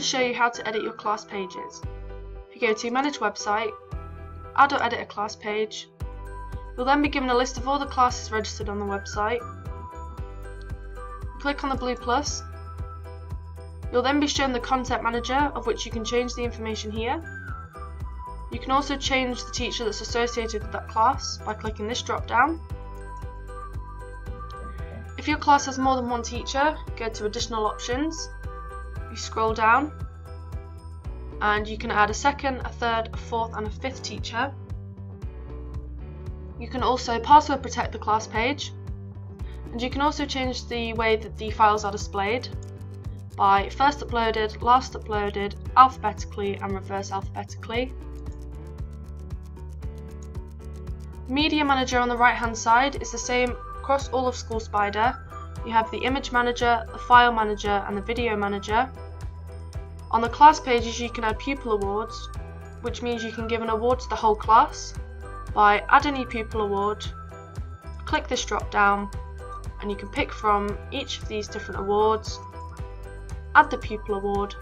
show you how to edit your class pages. If you go to Manage Website, Add or Edit a Class Page, you'll then be given a list of all the classes registered on the website. Click on the blue plus. You'll then be shown the Content Manager, of which you can change the information here. You can also change the teacher that's associated with that class by clicking this drop down. If your class has more than one teacher, go to Additional Options. You scroll down and you can add a second, a third, a fourth and a fifth teacher. You can also password protect the class page, and you can also change the way that the files are displayed by first uploaded, last uploaded, alphabetically and reverse alphabetically. Media Manager on the right hand side is the same across all of School Spider. You have the Image Manager, the File Manager and the Video Manager. On the class pages you can add Pupil Awards, which means you can give an award to the whole class by Add a New Pupil Award. Click this drop down and you can pick from each of these different awards, add the Pupil Award.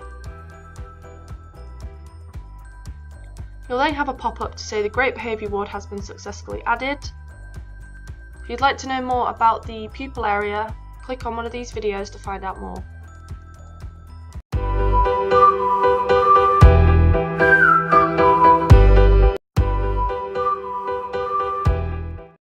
You'll then have a pop-up to say the Great Behaviour Award has been successfully added. If you'd like to know more about the pupil area, click on one of these videos to find out more.